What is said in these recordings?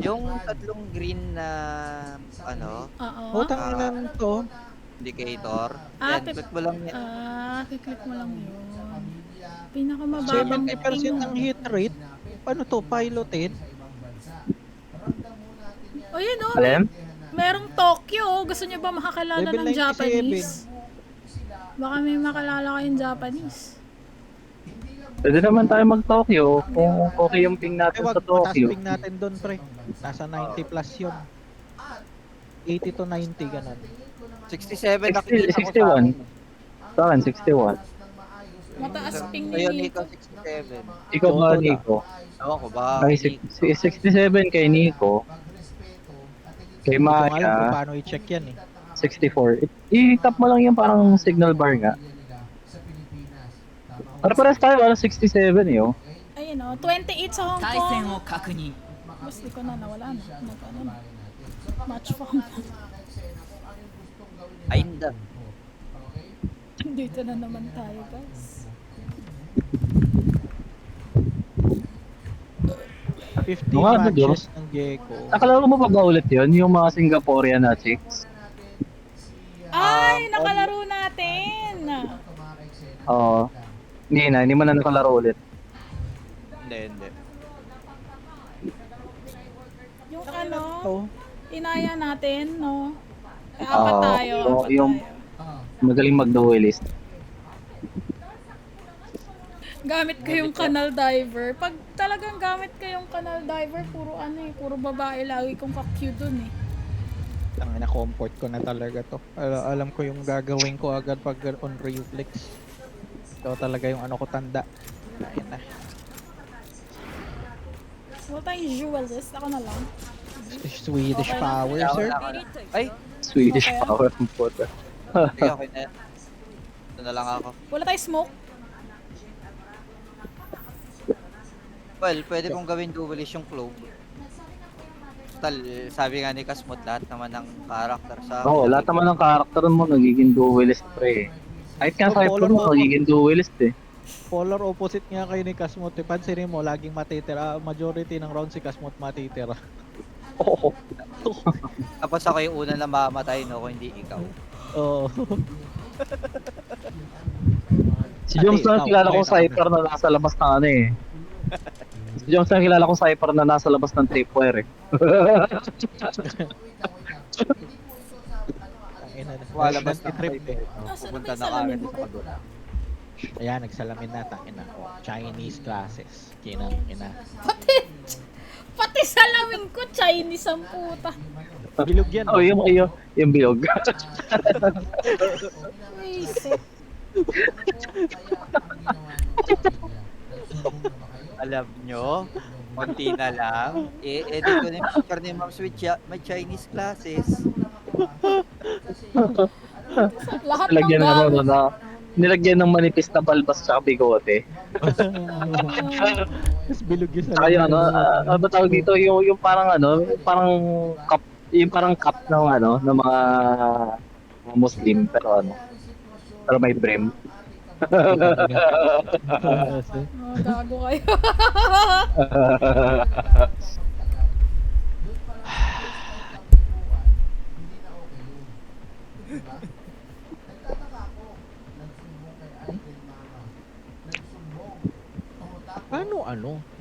Yung tatlong green na ano, Oo. Utang ina ah, nito. indicator, Ah, yan click mo lang yan. kiklik mo lang yun. Pinakamababang ping. 70% ang hit rate. Paano to? Piloted? O yun o, Alin? merong Tokyo. Gusto niyo ba makakilala Level ng 97. Japanese? Baka may makalala kayong Japanese. Pwede naman tayo mag-Tokyo kung okay yung ping Eh natin wag, sa mataas Tokyo. ping natin doon, pre. Nasa 90 plus yun. 80 to 90, ganun. 67 60, nakikita ko sa 61. akin. Sa akin, 61. Mataas ping ni Ngayon, Nico. Nico, 67. Ikaw ba, Joto da. Nico? Ewan ko ba, Ay, Nico. 67 kay Nico. Kay Hindi ko nga alam kung Maya, paano i-check yan eh. 64. I-tap mo lang yung parang signal bar nga. Para pares tayo, 67 eh, oh. Ayun o, 28 sa Hong 対戦 Kong. を確認 Gusto ko na nawala na. Ano na. Match form. Ainda. Dito na naman tayo, guys. 50 Mga ano, matches ng Gecko. Nakalaro mo pa ba ulit yun? Yung mga Singaporean na chicks? Ay, nakalaro natin! Oo. Hindi mo na nakalaro ulit. Hindi. Yung ano, Oh, inaya natin, no? Apat Oo, tayo, apat yung- tayo. Magaling mag-duelist. Gamit kayong canal diver. Pag talagang gamit kayong canal diver, puro ano eh, puro babae lagi kong ka-cute dun eh. ang na-comfort ko na talaga to. Alam ko yung gagawin ko agad pag on reflex. Ito talaga yung ano ko tanda. Ayun na. Wala tayong jewelist, ako na lang. Swedish Okay. power, sir. Ay, Swedish Okay. power ang puta. sige, okay na yan. Ito na lang ako. Wala tayong smoke. Well, pwede kong gawin duelist yung clove. Tal, sabi nga ni Kasmot, lahat naman ng character sa... Oo, lahat naman ng karakter mo nagiging duelist pre. Kahit nga Oh, Cypher polar mo, opposite. nagiging duelist eh. Polar opposite nga kayo ni Kasmot. Pansinin mo, laging matitira. Majority ng round si Kasmot matitira. Oo. Tapos ako yung una na mamatay, no? Kung hindi ikaw. Oo. Si Jones lang Ikaw, kilala kong ikaw. Cypher na nasa labas ng ano eh. Si Jones lang kilala kong Cypher na nasa labas ng tripwire eh. Tangina na. Walabas Resident na trip trip eh. Nasaan Pupunta na ba yung na kagad salamin sa ko? kabila. Ayan, nagsalamin na. Tangina ko. Chinese classes. Kinang ina. Pati salamin ko, Chinese ang puta. Bilog yan. Oh, yung bilog. Wisit. Alam nyo, konti na lang. I-edit ko na yung picture ni Ma'am with may Chinese classes. Lahat ng Nilagyan ng ano gamit. na nilagyan ng manipis na balbas sa bigote. Mas bilog yung Saka yung ano, salamin. ano ba tawag dito, yung parang ano, parang cup, yung parang cup ng ano, ng mga Muslim pero ano, pero may brim. Oh, gago kayo.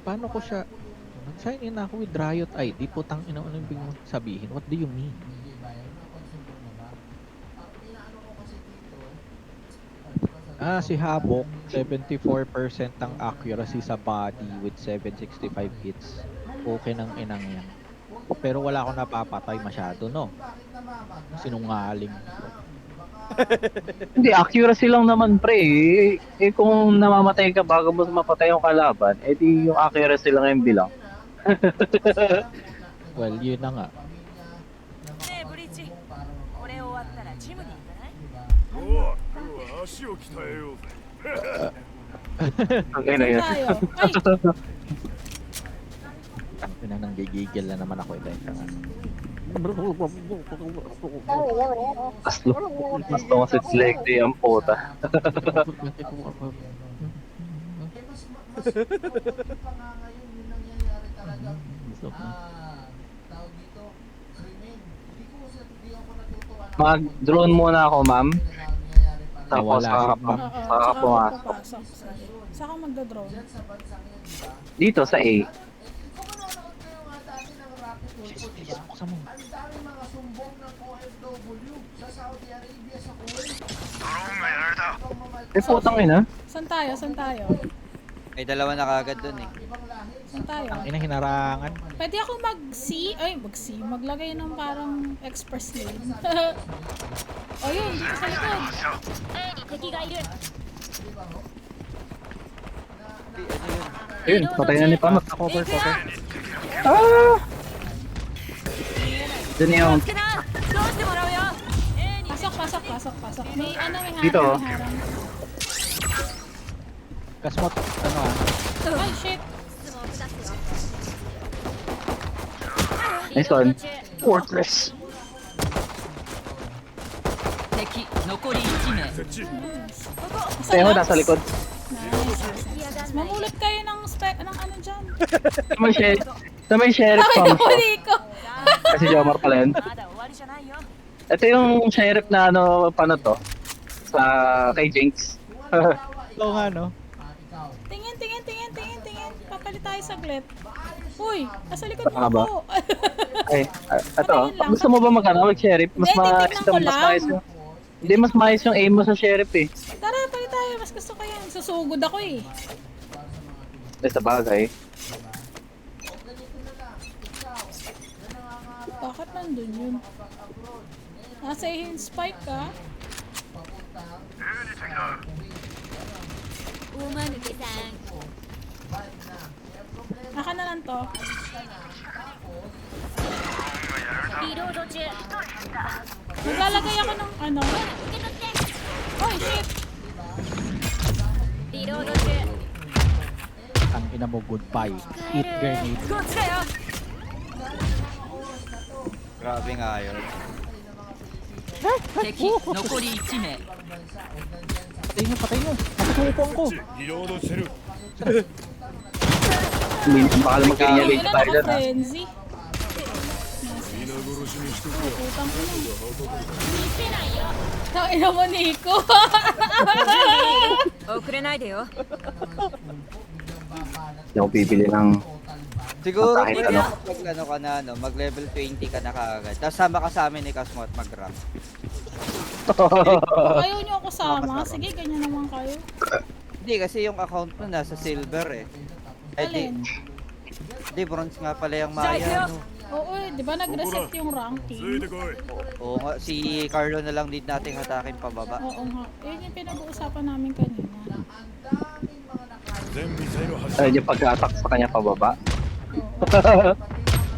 Paano ko siya sign in ako with Riot ID? Putang ina, ano yung sabihin? What do you mean? Si Habok, 74% ang accuracy sa body with 765 hits. Okay ng inang yan. Pero wala akong napapatay masyado, no? Sinungaling. Hindi, accuracy lang naman pre. Kung namamatay ka bago mo mapatay yung kalaban, di yung accuracy lang yung bilang. Well, yun na nga. ねえブリーチこれ終わったらジムに行かない おう今日は足を鍛えようぜ Okay na yun. Tayo. Ay, Yun na, nanggigigil na naman ako ito. Mas tumasit select yung puta. Mag-drone muna ako, ma'am. Tapos, Wala si ma'am. Oo, saka tsaka pumasok. papasok. Sige. Saka magda-drone. Dito sa A. Buksan mo. Putang ina. Saan tayo? Saan tayo? May dalawa na kagad dun eh. Saan tayo? Ina hinarangan. Pwede ako mag-C? Ay, mag-C. Maglagay ng parang express lane. O yun, dito sa likod. 敵がいる Di, ano yun? Ayun, patay na ni Pam. Cover, cover. Ah! Dun yung... つけなどうしてもらうよ A に Pasok, pasok, pasok, pasok. May ano, may harang, Dito, oh. may harang. Kasmot, ano ah. Ay, shit. Nice one. Fortress. 敵残り1名設置 Tayo, nasa likod. Nice. Mamulot kayo ng ng ano dyan. Sa may sheriff Ay, pump. nahuli ko. Kasi Jomar pala yun. まだ終わりじゃないよ Ito yung sheriff na ano, paano to? Sa kay Jinx. Oo nga, no? Tingin, tingin, tingin, tingin, tingin. Papalit tayo saglit. Uy, nasa likod mo Saan ka ba? ako. Ay, ito. Patingin lang. Gusto mo ba mag-sheriff? Mas Hindi, titignan ko lang. maayos yung... Hindi, mas maayos yung aim mo sa sheriff eh. Tara, palit tayo. Mas gusto ko yan. Susugod ako eh. Sa bagay. Bakit nandun yun? Nasa yung spike ka? 大間抜けさん Aka na lang to. リロード中 Maglalagay ako ng ano. 受け取って Oy, shit. リロード中 Ang ina mo, goodbye. Eat grenade. こっちだよ Grabe nga yun. 敵残り1名 Patay nyo, patay nyo. Nakasukuan ko. リロードしてる Baka lang mag-realize Ilan tayo ako dyan ha. frenzy? 皆殺しにしとくわ Putang ina. 見せないよ Tangina mo, Nico. 遅れないでよ Hindi ako bibili ng... Siguro Kahit pwede ano. mag ano ka na, no, mag level 20 ka na kagad. Tapos sama ka sa amin ni Kasmot mag-rank. Ayaw nyo ako sama. Sige, ganyan naman kayo. Hindi kasi yung account mo nasa silver eh. Eh di, Alin? di bronze nga pala yung Maya. No? Oo, eh, di ba nag-reset yung つい ranking? てこい Oo nga, si Carlo na lang need nating hatakin pababa. Oo nga. Yun yung pinag-uusapan namin kanina. 全ミサイル発射 Ay, yung pag-attack sa kanya pababa.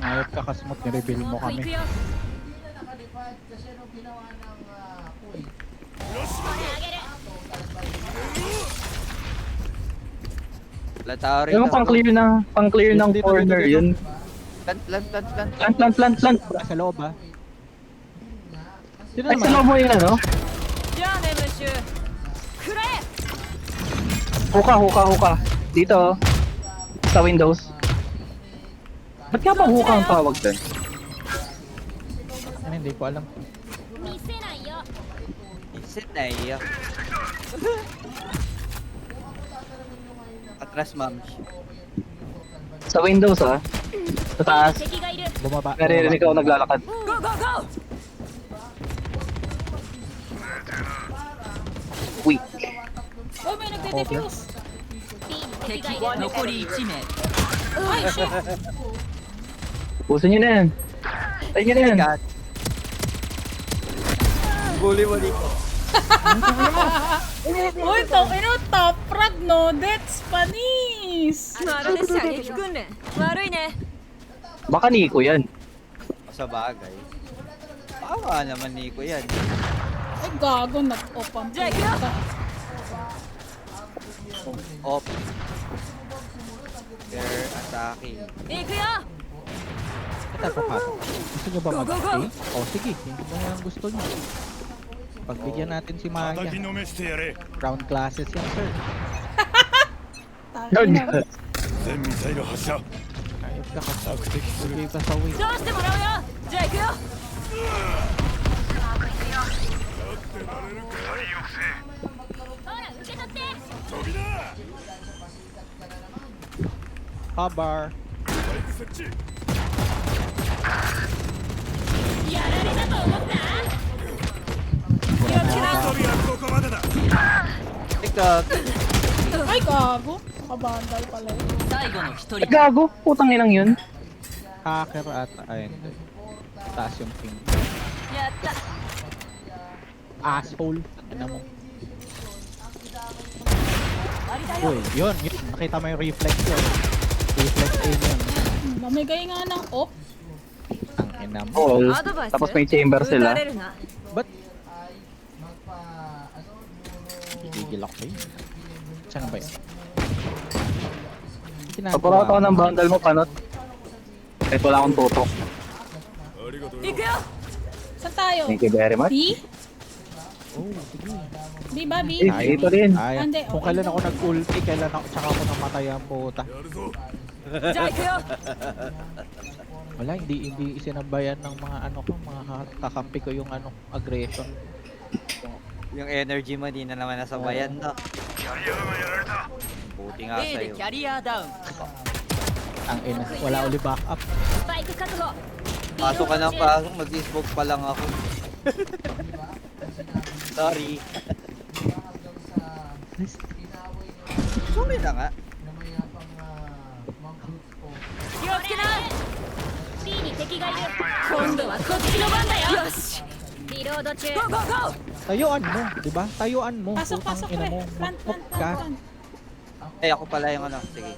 Ayot ka, Kasmot. Nireveal mo 行く kami. よ Latao rin. Yung pang-clear ng Dito, corner dito, dito. yun. Plant. Sa loob, ah. Sino Ay, sa naman? loob mo yun ano? じゃあねムッシュくらえ Huka. Dito. Sa Windows. Ba't nga pa huka ang tawag dun? Ano, hindi ko alam. 見せないよ Isit na iya. Atras, ma'am. Sa Windows ah. Sa taas. 敵がいる Bumaba. Naririnig ako naglalakad. Go go go Weak. Oh, may nagde-defuse. 敵残り1名 Ay, shit. Puso nyo na yan. Tayo nyo na yan. God. Bully mo dito. Uy, top frag, no? That's panis. まるで射撃訓練悪いね Baka Nico yan. Sa bagay. Tama naman Nico yan. Ay, gago. Nag-off ang Jack, yeah. puta. Off. Fair attacking. 行くよ Ito, papasok. Gusto nyo ba mag-stay? O, sige. Hindi mo yan gusto nyo. Pagbigyan natin si 叩 Maya. きのめしてやれ Round classes yan, sir. Tangina. 全ミサイル発射 Ayot ka, Kasmot. 索敵する Sige ka sa way. どうしてもらうよじゃあ行くよ Cover. バイク設置 1人はここまでだ Ikaw, Ay, gago. Nakabandal pala yun. 最後の一人だ Gago, putang inang yun. Hacker ata. Ayun. Taas yung ping. やった Asshole. Ano mo? Uy, yun. Nakita mo yung reflex yun. Reflex aim yun. Mamigay nga ng op. Ang ina mo. Oo. アドバイス Tapos may chamber 打た sila. れるな Ba't? Gigil ako sa'yo. Saan ba yun? Paparat ako ng bundle mo, panot. Kahit wala akong tutok. ありがとう 行 よ くよ Saan tayo? Thank you very much. B? Oh, sige. B ba, B? Eh, dito rin. Ay, Hindi, kung okay kailan lang. ako nag-ulti, kailan ako, tsaka ako namatay ang puta. やるぞ じゃあ行くよ Wala, hindi isinabayan ng mga ano ko, mga kakampi ko yung ano, aggression. yung energy mo di na naman nasabayan na. Buti nga A で sa'yo. キャリアダウン Ang ina, wala uli backup. スパイク確保 Pasok ka ng pasok, mag-smoke pa lang ako. Sorry. Sorry na nga. 気をつけな B に敵がいる今度はこっちの番だよよしリロード中ゴーゴーゴー Tayuan mo, di ba? Tayuan mo. Pasok, putang pasok, ina pre. mo. Plant, plant, Ka. plant, plant. Eh, ako pala yung ano. Sige.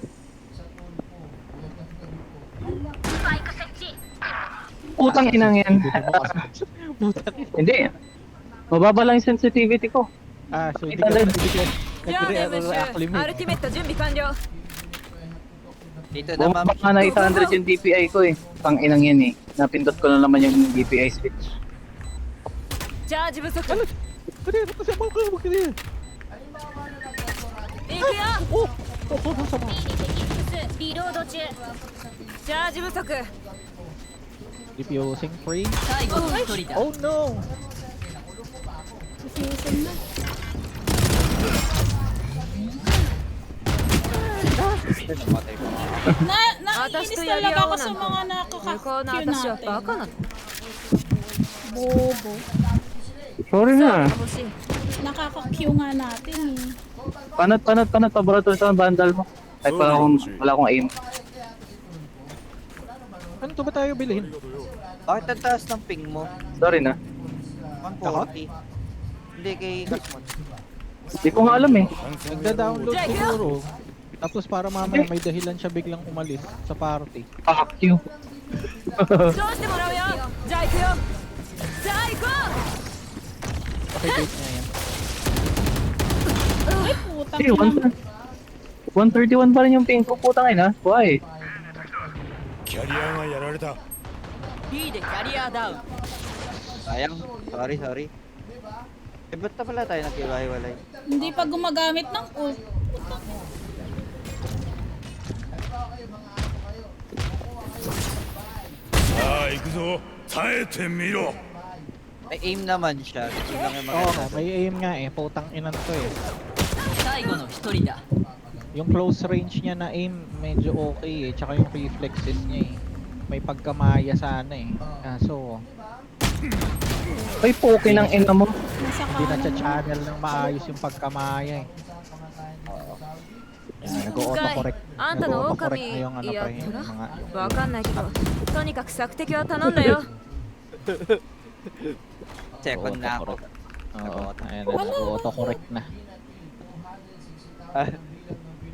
Putang inang yan. Hindi mo kasi. Putang ina. Hindi. Mababa lang yung sensitivity ko. Ah, so hindi ka nag-react アル limit. ティメット準備完了 Dito naman. Bumaba na 800 yung DPI ko eh. Pang inang yan eh. Napindot ko na naman yung DPI switch. チャージ不足 Ano yan? Kasi mo ka mo kaya. 行くよ Oh, sama. リロード中チャージ不足 Diffusing free. 最後の一人だ Oh no. Diffusion na. Namatay ko. Naiinis talaga ako sa mga nakaka-Q な natin. Bobo. Sorry na. 欲しい Nakaka-Q nga natin eh. Panat. Paborito sa bundle mo. Kahit wala akong aim. Ano to ba tayo bilhin? Bakit ang taas ng ping mo? Sorry na. 140. Hindi kay Gasmon. Di ko nga alam eh. Nagda-download siguro. Tapos para mamaya may dahilan siya biglang umalis sa party. Fuck you. どうしてもらうよじゃあ行くよじゃあ行こ Pakidate niya yan. Ay, putang Hey, ina. 131 pa rin yung ping ko. Putang ina. Why? キャリアがやられた B でキャリアダウン Sayang. Sorry. Eh, ba't na pala tayo nagkiwalay? Hindi pa gumagamit ng ult. さあ行くぞ耐えてみろ May aim naman siya. Yun lang yung Oo, maganda. may aim nga eh. Putang inan to eh. 最後の一人だ Yung close range niya na aim, medyo okay eh. Tsaka yung reflexes niya eh. May pagkamaya sana eh. Kaso, Ay, poke ng ina mo. Nasa hindi na kanan. siya channel ng maayos yung pagkamaya eh. Yan, nag-auto-correct. あんたの Nag-auto-correct 狼 na yung ano いや pa yung mga... わかんないけどとにかく索敵は頼んだよ Second na ako. Oo, ayan na, nag-auto-correct na.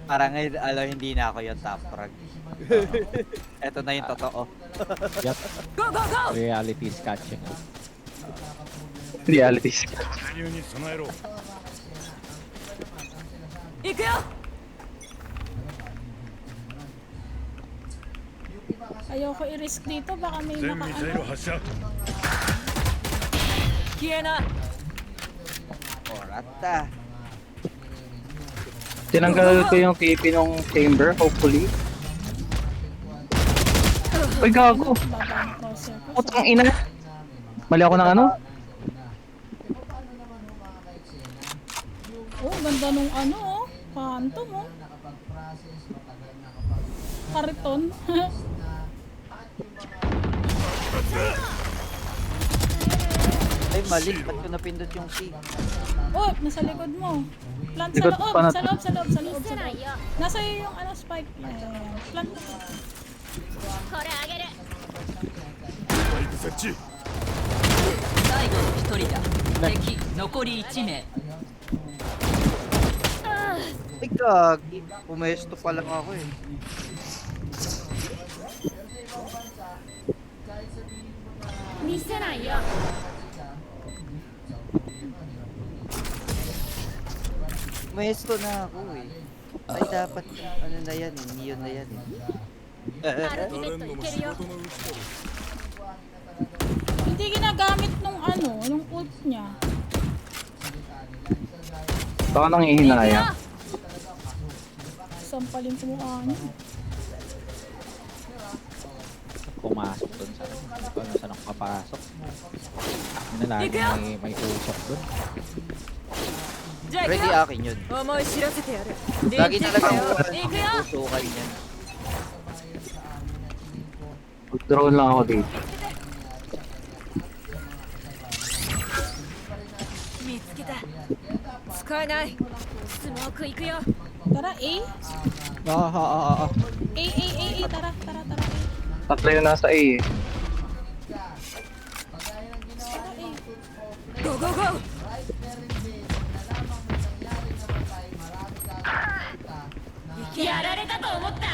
Parang ngayon, hindi na ako yung top rank. Ito na yung totoo. Yup, ゴーゴーゴー reality is catching up. Realities. メニューに備えろ行くよ Ayoko i-risk dito. Baka may 全ミサイル makaano. 発射消えな Orata. Tinanggal ko yung KP ng chamber, hopefully. Uy, gago. Baba ng crosser ko. Putang ina. Mali ako ng ano? Oh, ganda nung ano oh. Phantom oh. Kariton. Ay, mali. Ba't ko napindot yung C? Oh, nasa likod mo. Plant sa Likod loob, pa na- sa loob, sa loob, sa loob, 見 sa せな loob. いよ Nasa iyo yung ano, spike. Yan. Plant mo. これあげるバイク設置最後の一人だ敵残り1名 Ay, gagi. Pumesto pa lang ako eh. Pumesto na ako eh. Ay, dapat, ano na yan eh, neon na yan eh. アルティメッ 誰 ト の い も け 仕 るよ 事のうちだろ Hindi ginagamit nung ano, nung ult niya. Baka nang ihinaya. Sampalin ko mukha niya. Pumasok dun sa ano saan ako papasok. Ano lagi may usok dun. じゃあ Ready 行くよ akin yun. 思い知らせてやる Lagi talaga行くよ usukan yan. Drone lang ako dito. 見つけた使えない スモークいくよ Tara, A. A. Tara, tara, tara, A. Tatlo yun nasa A eh. Tara, A. ゴーゴーゴー やられたと思った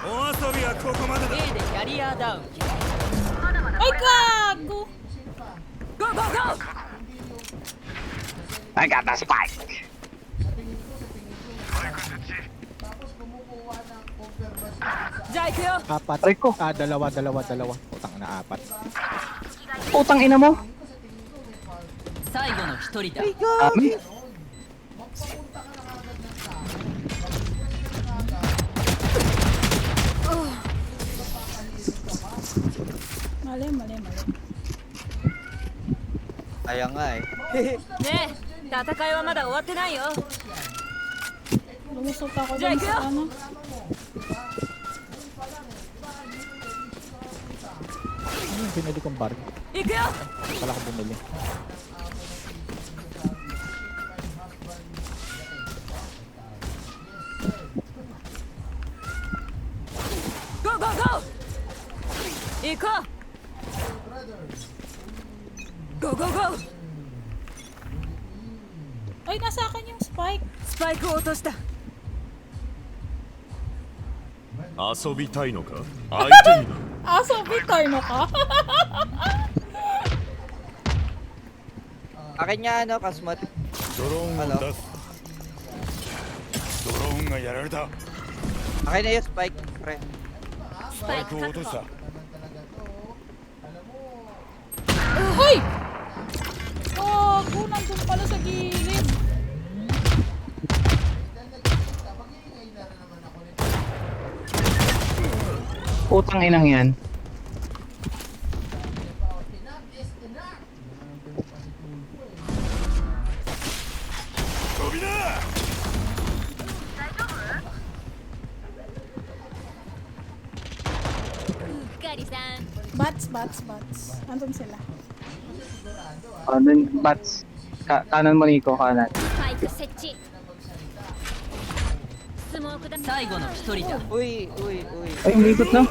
お遊びはここまでだ A でキャリアダウン Ay, gago! ゴーゴーゴー I got the spike! じゃあ行くよ Apat. Aray ko. Dalawa. Utang na apat. Putang ina mo! 最後の一人だ Dami! Mali. Kaya nga eh. ねえ戦いはまだ終わってないよ Lumusot ako Diyan, dun sa kaya? ano. Ano yung pinili kong bar? 行くよ Wala ko bumili. Go go go! 行こう Go go go! Ay, nasa akin yung spike. スパイクを落とした遊びたいのか相手にな Aso, bitay mo ka? Akin nga ano, Kasmot. ドローンを出すドローンがやられた Akin na yung spike, pre. スパイクを落とした Hoy! Gago, nandun pala sa gilid. Putang inang yan. Bats. Andun sila. Dun, bats. Kanan mo Nico, kanan. スパイク設置スモークだ最後の一人だ Uy. Ay, umikot na.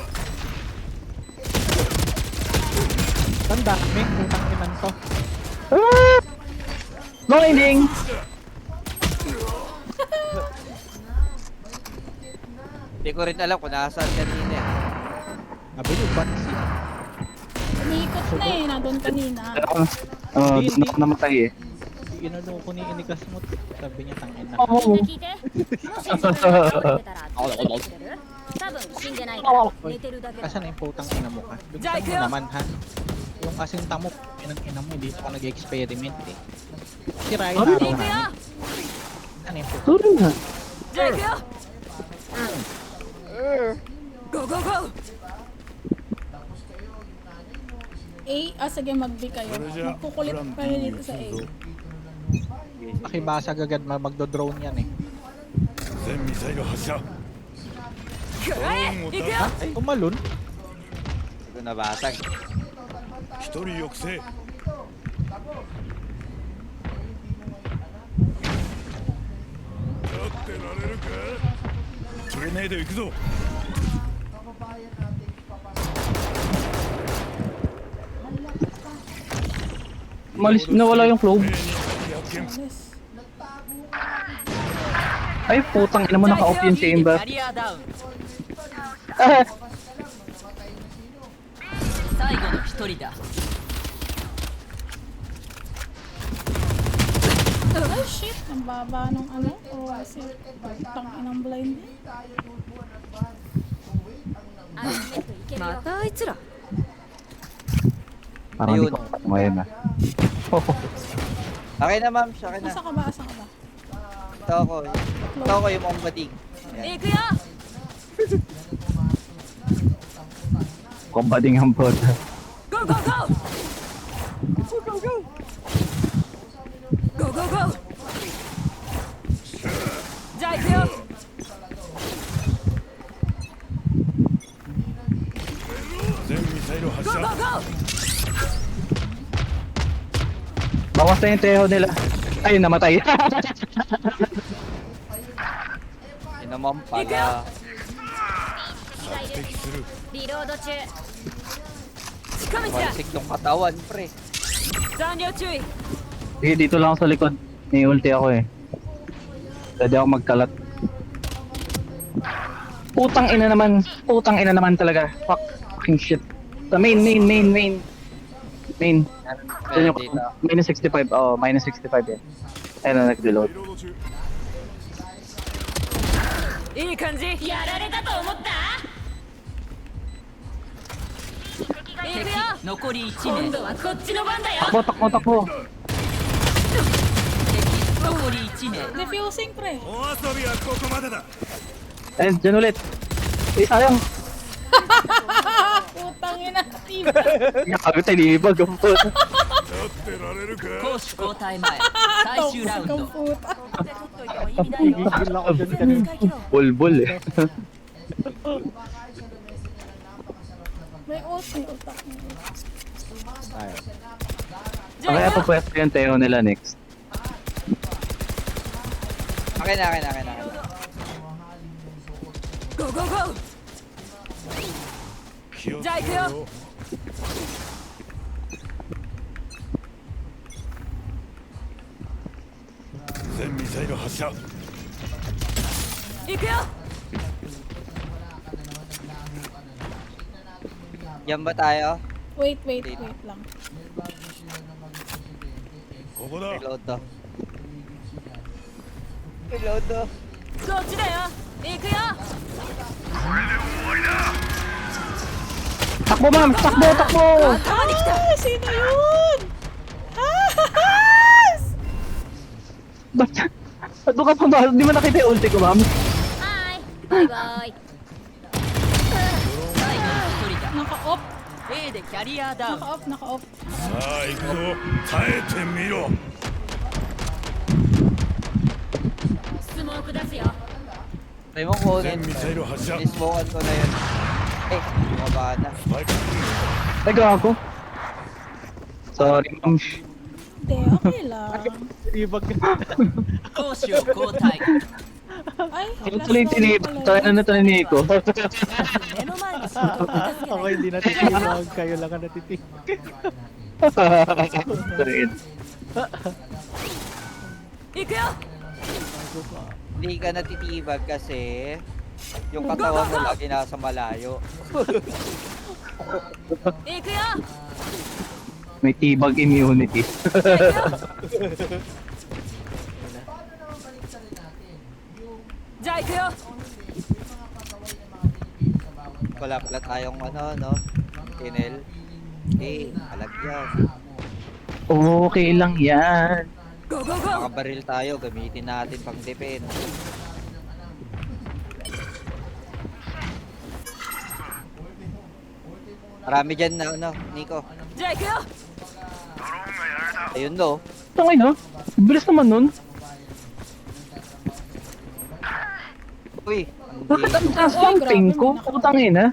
Tanda, may utang inan to. Ah! Blinding! Hindi ko rin alam kung nasaan kanina eh. Nabili ba't si... Umiikot na eh, nandun kanina. Doon ako namatay eh. Inano ko ni Inikas mo. Sabi niya tangin na. お 聞いてもし倒れてたら助けてくれる多分死んでないから寝てるだけだ Kasi na yung putang ina mo ka. Jai, Bigyan mo kayo? naman ha. Yung asinta mo, inang ina mo, hindi ako nag-experiment eh. Sirain na ako 行くよ namin. Ano yung putang? Sorry na. じゃあ行くよ Go go go! A, sige mag-B kayo. それじゃ Magkukulit プランpa rin を dito sa す A. るぞ Pakibasag agad magdo-drone yan eh. 全ミサイル発射行くよ Ay, tumalon. Hindi ko nabasag. 一人抑制 立ってられるかグレネード行くぞ Malis, nawala yung globe. 発見 Yes. Ay, putang ina mo, naka-off yung キ chamber. ャリアダウン Ah, 最後の一人だ Ay, shit. Ang baba nung ano. O, kasi tang inang blind. またあいつら parang hindi Ayun. ko ngayon ah. Akin na, ma'am. Akin na. Asa ka ba? Asa ka ba? Ito ako. Ito ako yung mong bating. 行くよ Combating ang bot. Go go go! Go go go! Go go go! じゃあ行くよ 全ミサイル発 Go 射 go go! Bawas na yung teho nila. Ay, namatay. Yun naman pala. 敵するリロード中近道だ Malsik tong katawan, pre. 残量注意 Sige, dito lang ako sa likod. May ulti ako eh. Pwede ako magkalat. Putang ina naman. Putang ina naman talaga. Fucking shit. Sa main. Main. Yun yung, Dito. minus 65. Oh, minus 65 eh. Ayun na, nag-reload. リロード中いい感じやられたと思った行くよ残り1名今度はこっちの番だよ Takbo. 敵残り1名 Defusing, pre. お遊びはここまでだ Ayun, dyan ulit. Eh, sayang. Putang ina. Tiba. Nakagod tayo, libag. 立ってられるか攻守交代前最終ラウン Kang ド puta. Gigil ako dyan kanina. Bulbul eh. May ult, may utak. May ult. Tayo. Kaya pa pwesto yung Teo nila next. Akin na. Go go go 気をつじゃあ行くよけろよ全ミサイル発射行くよ Yan ba tayo? Wait lang. ここだ Reload to. Reload to. こっちだよ行くよ Takbo ma'am! Takbo! Ah, sino yun? Ah! Ba't doon ka pa ba? Di mo nakita yung ulti ko ma'am? はいバイバイ最後の一人だ Naka-off. A でキャリアダウン Naka-off. さあ行くぞ耐えてみろスモーク出すよ Try mo kunin. 全ミサイル発射 Nismokan ko na yun. Eh, bumaba na. スパイク Ay, gago. Sorry ma'am. Hindi, okay lang. Libag. 攻守を交代 Ay, Ito last tuloy round tinip. pala Tayo yun. na ito ni Nico. 目の前に仕事を片付け Ako ない hindi natitinag. Kayo lang ang natitinag. Sorry. 行くよ Hindi ka natitibag kasi yung katawan mo lagi nasa malayo. 行くよ May tibag immunity. じゃあ行くよ Wala pala tayong no? Kinel. Eh, alagyan. Okay lang yan. Go go go Makabaril tayo, gamitin natin pang defense. Marami dyan na Nico. じゃあ行くよ Ayun no. Tangay na. Bilis naman nun. Uy, ang Bakit ang taas Ay, ng ping grabe, ko? may Putang ina.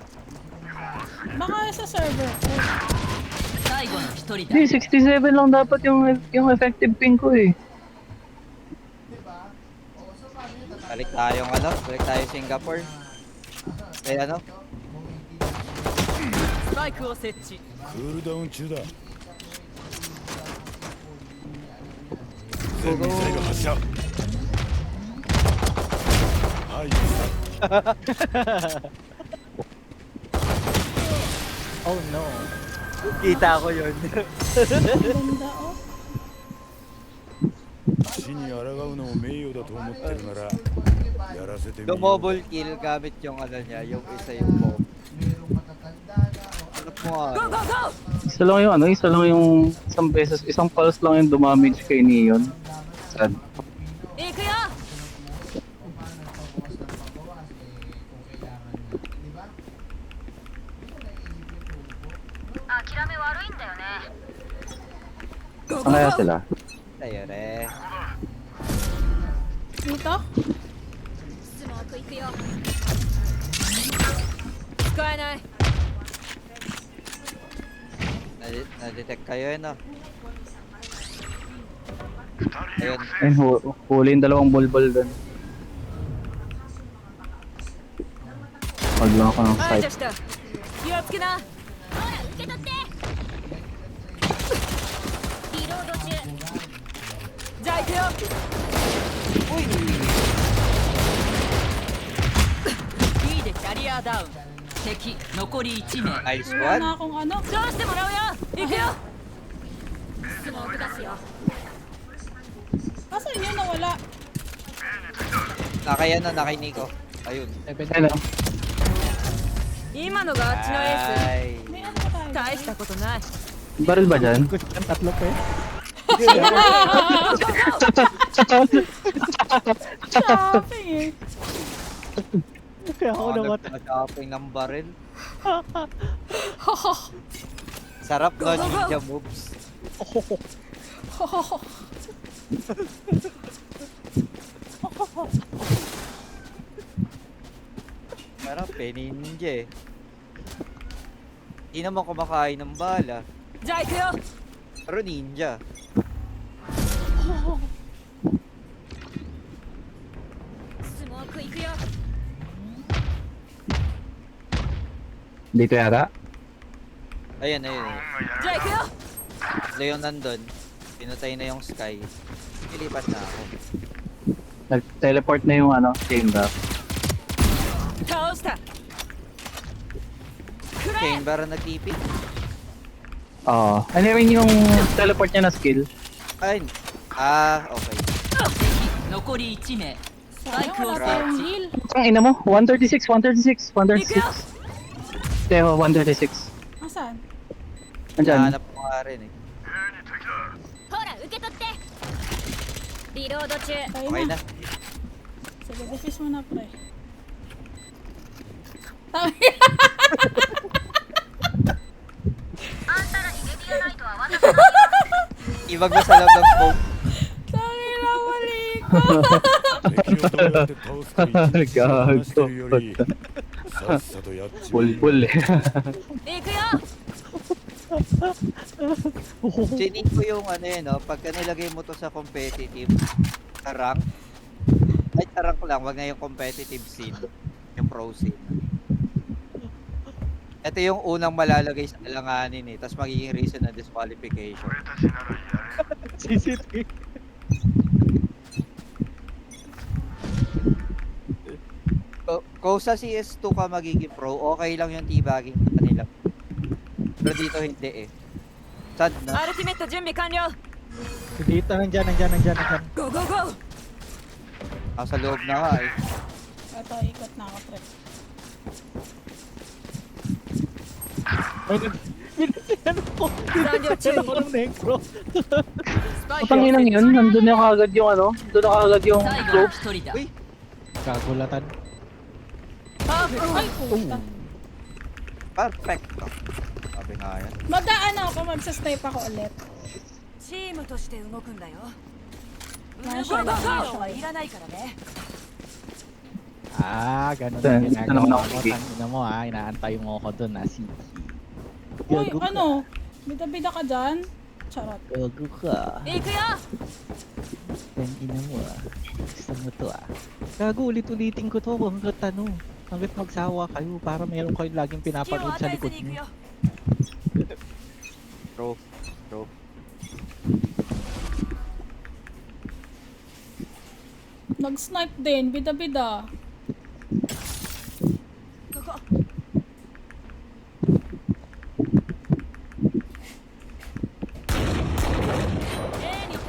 Baka sa server ko. 最後の一人だ Hindi, 67 lang dapat yung effective ping ko eh. Balik tayong ano, balik tayo Singapore. Eh ano, スパイクを設置クールダウン中だgo go. 全ミサイル発射はい Oh no. Kita ko yun. Ganda, oh. 死に抗うのも名誉だと思ってるならやらせてみよう Dumobile kill gamit yung ano niya, yung isa yung bomb. Ano po nga, Isa lang yung isang beses, isang pulse lang yung dumamage kay Neon. Sad. 行くよ Saan kaya sila? tayo re. Dito? スモーク行くよ使えない Na-detect kayo yun, no? Ayun, Ayun, huli yung dalawang bulbul dun. Wag lang ako ng 排 sight. 除した気をつけなほら受け取ってリロード中じゃあ行くよ B でキャリアダウン敵残り1名 nice Wala one. na akong ano. どうしてもらうよ行くよスモーク出すよ Kasan yun nawala? Nakaya na, nakay Nico. Ayun. Ayun lang. 今のがあっちのエ Ay. May ano pa tayo? ース大したことない Baril ba dyan? Gusto ng tatlo pa eh. Shopping eh. Kaya ako naman. Nag-shopping ng baril. Sarap no, ninja moves. Sarap eh, ninja eh. Hindi naman kumakain ng bala. じゃあ行くよ Pero ninja. Dito yata? Ayan, ayun. じゃあ行くよ Leon nandun. Pinatay na yung sky. Ilipat na ako. Nag-teleport na yung ano, chamber. 倒したくらえ Chamber ang nag-TP. Oo. Ano yung teleport niya na skill? Ayun. Ah, okay. 敵残り1名スパイ Sayang クを wala 設 tayong 置 heal. Ang ina mo, 136, 136, 136. Teo, 136. Asan? Andyan. Nahanap ko nga rin eh. ほら受け取ってリロード中 Tayo Okay na. na. Sige, defuse mo na pre. Tama あんたらにレビューナイトは渡さない Ibag mo sa loob ng smoke. Tangin na mali ko. 敵をどうやって倒すか一日話してるよりさっさとやっちまえ Pul-pul eh. 行くよ Chinig ko yung ano yun, no? Pagka nilagay mo to sa competitive rank, ay rank lang, wag na yung competitive scene, yung pro scene. Ito yung unang malalagay sa alanganin eh, tapos magiging reason ng disqualification. CCTV. Kung sa CS2 ka magiging pro, okay lang yung teabagging sa kanila. Pero dito hindi eh. Sad na. アルティメット準備完了 Dito, nandyan. ゴーゴーゴー Nasa loob na nga eh. Ito, ikot na ako pre. Ay, binasihan ko. Binasihan ako ng necro. スパイクを Putang 設 inang 置 yun, nandun na kagad yung ano, nandun na kagad yung 最後の cloak. 1人だ Uy! Kagulatan. パーフェクト Ay, puta. Perfect. Sabi nga yan. Magdaan ako, magsasnipe ako ulit. チームとして動くんだよNasa lang, nasa はいらないからね Ganun Ito ang ginagawa naman mo. ako, sige. Tangina mo inaantay mo ako dun Siki. Uy, Gago ka. ano? Bida-bida ka dyan? Charot. Gago ka. 行くよ Tangina mo Gusto mo to Gago, ulit-ulitin ko to hanggat hanggat magsawa kayo para meron kayo laging 気を pinapanood 与 sa えず likod に行く niyo. よ Bro. Nag-snipe din, bida-bida. ここ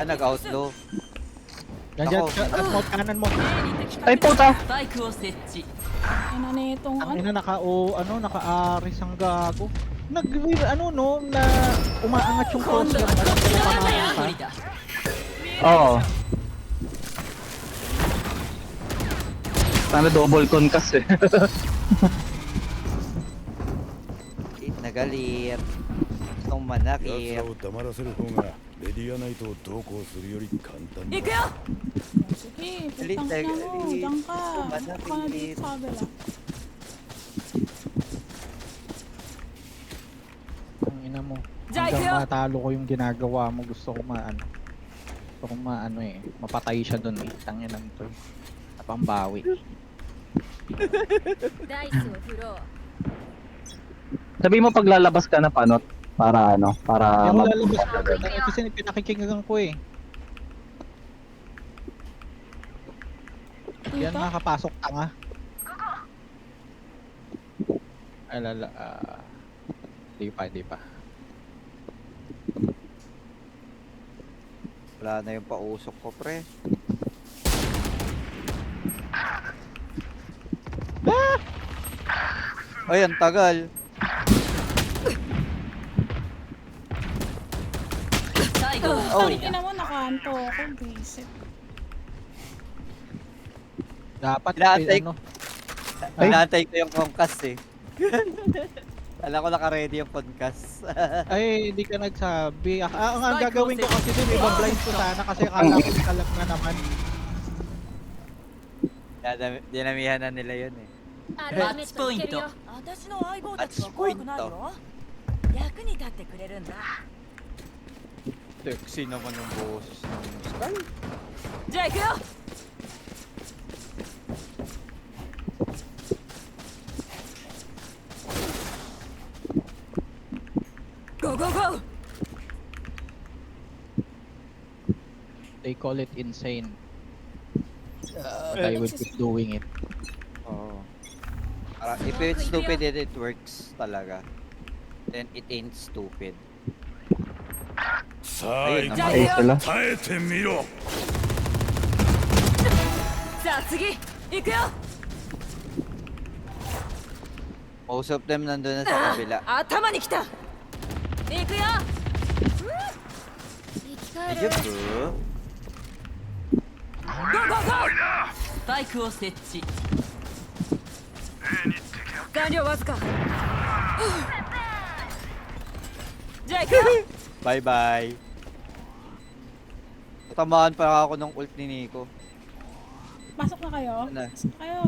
Nag-outlaw. Nandiyan, Ako. kanan mo. Ay, puta! スパイクを設置 Ano na itong Ang ano? ina naka-aris ang gago. Na umaangat yung 今 pulse 度は lang こっちの番だよ pa. 無理だ Oo. Sana double concus eh. Nagalit. Gustong 奴 manakit. らを黙らせる方がレディアナイトを同行するより簡単だ行くよ Sige, Alit, putang ina mo. alit. Diyan ka. Manakit. Ako na dito sa kabila. Ang ina mo. Jai, Hanggang Phil. matalo ko yung ginagawa mo, gusto ko mapatay siya dun Tangina nito. Napambawi. ダイスを振ろう Sabi mo paglalabas ka na panot para para Kaya lalabas ko kasi pinakikinggan ko Yan Tita? makakapasok tanga. Di pa. Wala na yung pausok ko, pre. Ay, ang tagal. 最後の Oh. 一人 Ina だ mo, nakaanto ako. Basic. Dapat Inaantay- ano. Ay. Inaantay ko yung Concast eh. Alam ko naka-ready yung Concast. Ay, hindi ka nagsabi. Ang gagawin ko kasi din, iba-blind ko sana kasi akala ko kalag na naman. Dinamihan na nila yun eh. アルティメットいけるよ私の相棒たちは怖くないよ役に立ってくれるんだ Sexy naman yung boses ng Sky. じゃあ行くよ Go go go! They call it insane. But I will keep doing it. Oo. If it's stupid, it works talaga. Then it ain't stupid. さあayun行く naman. Ay, sila. 耐えてみろさあ次行くよ Most of them nandun na sa kabila. 頭に来た行くよ生き返 Medyo る bro. ゴーゴーゴースパイクを設置完了わずかじゃあ行くよ Bye bye. Tamaan pa ako ng ult ni Nico. Pasok na kayo? Ano? Pasok na kayo.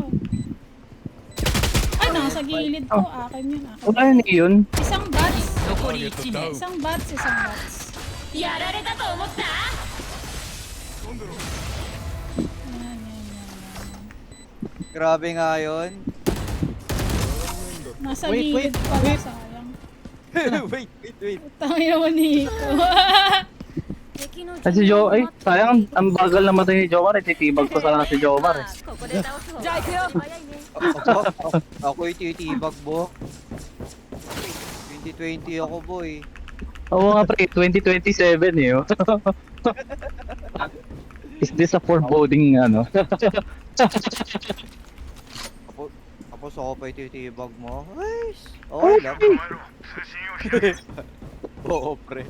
Ay, nasa gilid ko. Akin yun, akin. Wala yun yun. Isang bats. 残り1名 Isang bats, isang bats. やられたと思った Yan. Grabe nga yun. Nasa Wait, gilid wait, pala, wait. sayang. wait. Tangin mo Nico. 敵の Ay si Jo, ay sayang ang bagal na matay ni Jomar, titibag ko sana si Jomar eh. ここで倒す方 じゃあ行くよ 早いね Ako ititibag bo. 2020 ako boy. Oo nga pre, 2027 eh. Oh. Is this a foreboding Tapos ako pa ititibag mo. Ay, okay lang. Oo pre.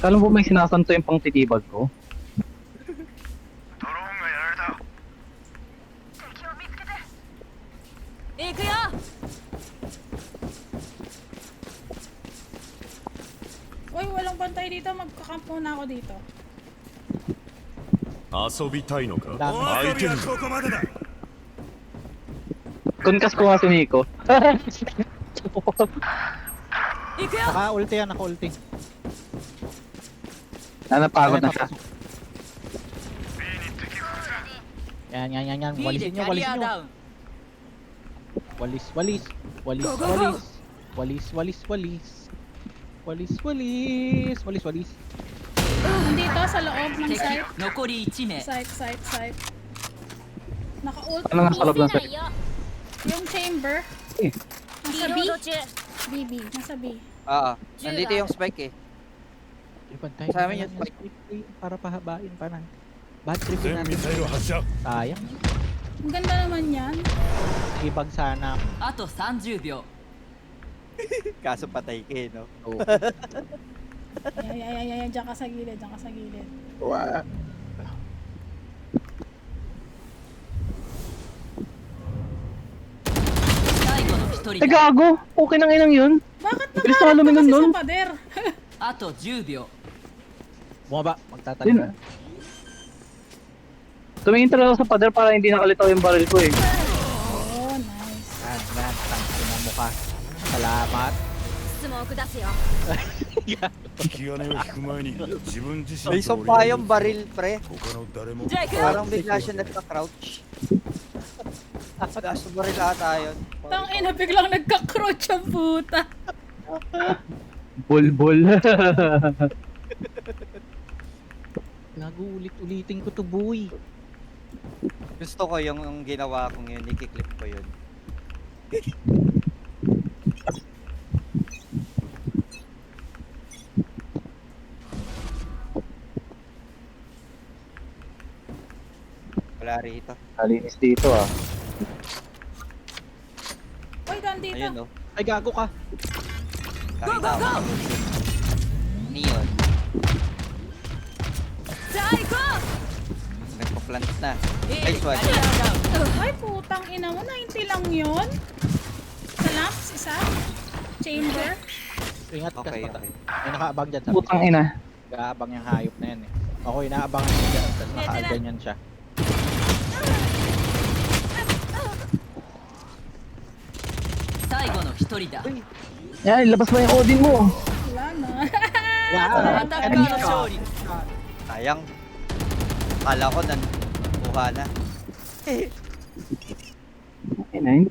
Kala mo may sinasanto yung pang titibag ko?行くよ Uy, walang bantay dito. Magkakamp muna ako dito. 遊びたいのか Dami. 相手にここまでだ Kunkas ko nga si Nico. 行くよ Naka-ulti yan, naka-ulti. Napagod na siya. Yan. ビーで Walisin キ nyo, ャリ walisin ア nyo. ダウン Walis. Go, go, go. Walis. Nandito sa loob ng 敵 site. 残り1名 Site. Naka-ult. Ano nasa loob ng ないよ Yung chamber. Nasa リ B. ロード中 BB. Nasa B. Nandito yung spike eh. Ibantay Sa mo amin na yung lang spike. spike para pahabain pa na. Bad trip 全 natin. ミサイル発射 Sayang. Ang ganda naman yan. Ibag sana. あと30秒 Kaso patay ka eh, no? Oh. Ay. Diyan ka sa gilid.最後の1 Eh, 人だ gago! Okay nang inang yun. Bakit Bilis na nakaharap ka lumingon kasi nun. sa pader? あと10秒 Bumaba. Yun. Magtatanim. Tumingin talaga ako sa pader para hindi nakalitaw yung baril ko eh. Oh, nice. Yan. Tangina mo ka. Salamat. スモーク出すよ 引き金を引く前に自分自身 May と sumpa yung baril, pre. 他の誰も じゃあ行くよ Parang bigla siya nagka-crouch. Nasa baril ata yun. Tang ina, biglang nagka-crouch ang puta. Bulbul. Naguulit-ulitin ko to, boy. Gusto ko yung ginawa kong yun. Ikiklip ko yun. Wala rito. Nalinis dito ah. Uy, nandito. Ayun, no? Ay, gago ka. Nakita ko. Neon. さあ行こ Nagpa-plant na. う A で Nice キ one. ャリアダウン Ay, putang ina mo. 90 lang yun. Sa lamps, isa. Chamber. Ingat ka. Okay. May nakaabang dyan sa Putang ina. Nakaabang yung hayop na yan eh. Ako inaabangan ko dyan. Tapos nakaganyan siya. 最後の1人だ Yan, ilabas mo yung Odin mo. Wala na. Wow! アタッカーの勝利 Sayang. Kala ko kuha na. Okay na yun.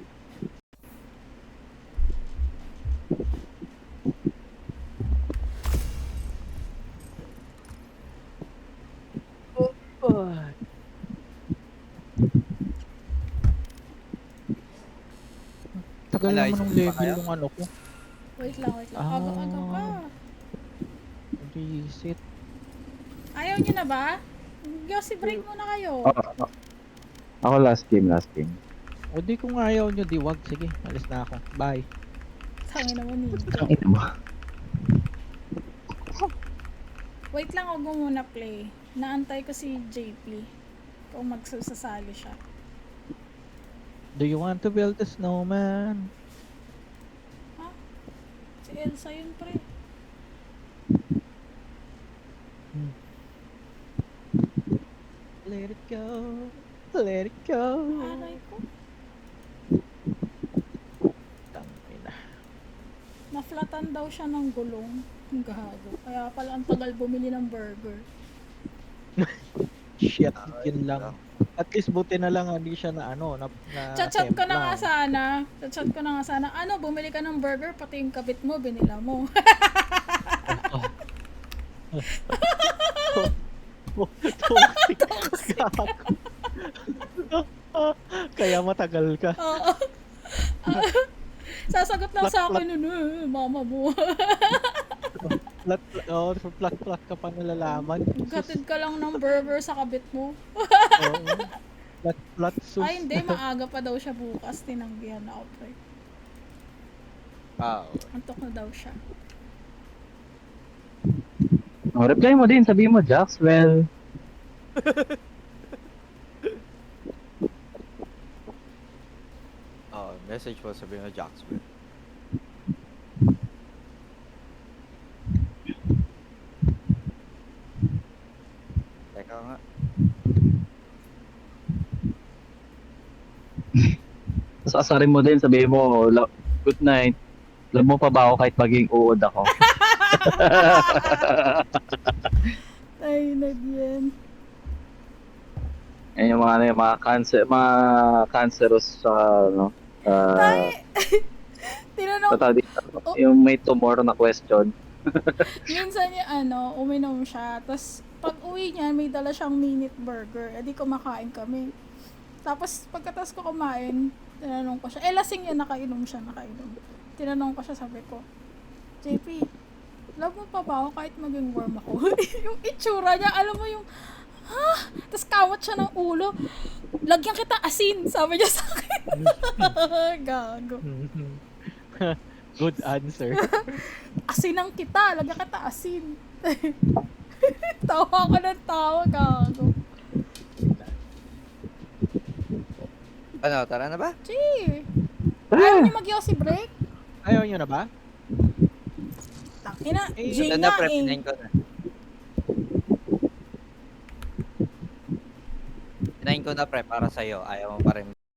Tagal Alive naman ng pa level kaya? yung ano ko. Wait lang. Ah. Aga-aga pa. Reset. Ayaw nyo na ba? Yossi, break muna kayo. Ako last game. O di kung ayaw nyo, di wag. Sige, alis na ako. Bye. Tangin naman eh. Ang ina mo. Wait lang, huwag mo muna play. Naantay ko si JP. Kung magsusasali siya. Do you want to build a snowman? Ha? Si Elsa yun, pre. Let it go. Let it go. Aray ko. Tangina. Naflatan daw siya ng gulong. Ang gago. Kaya pala ang tagal bumili ng burger. Shit, yun lang. At least buti na lang hindi siya na ano, na Chat-chat ko na nga templang. sana. Chat-chat ko na nga sana. Ano, bumili ka ng burger, pati yung kabit mo, binila mo. Toxic ka. Kaya matagal ka. Oo. Sasagot lang sa akin nun, mama mo. Plat ka pa nalalaman. Gatid ka lang ng burger sa kabit mo. Oo. Plat sus. Ay, hindi. Maaga pa daw siya bukas. Tinanggihan ako, pre. Antok na daw siya. Oh, reply mo din. Sabihin mo, Jax. Well, Message mo sabihin mo Jacksonville. Teka nga. Tapos asarin mo din, sabihin mo, good night. Love mo pa ba ako kahit maging uod ako? Ay, nagyan. Yan yung mga, ano, yung mga cancerous sa, ano, Tinanong, Oh. yung may tumor na question. minsan niya uminom siya. Tapos, pag uwi niya, may dala siyang minute burger. Edi kumakain kami. Tapos, pagkatapos ko kumain, tinanong ko siya. Lasing yun, nakainom. Tinanong ko siya, sabi ko, JP, love mo pa ba ako kahit maging warm ako? Yung itsura niya, alam mo yung, ha? Tapos kamot siya ng ulo. Lagyan kita asin, sabi niya sa akin. Gago. Good answer. Asinang kita, lagyan kita asin. Tawa ko ng tawa, gago. Ano, tara na ba? Gee. Ayaw niyo mag-yossi break? Ayaw nyo na ba? Tangina, Eh, Jay Ito nga na, prep, eh. hinahin ko na. Hinahin ko na, pre, para sa'yo. Ayaw mo pa rin.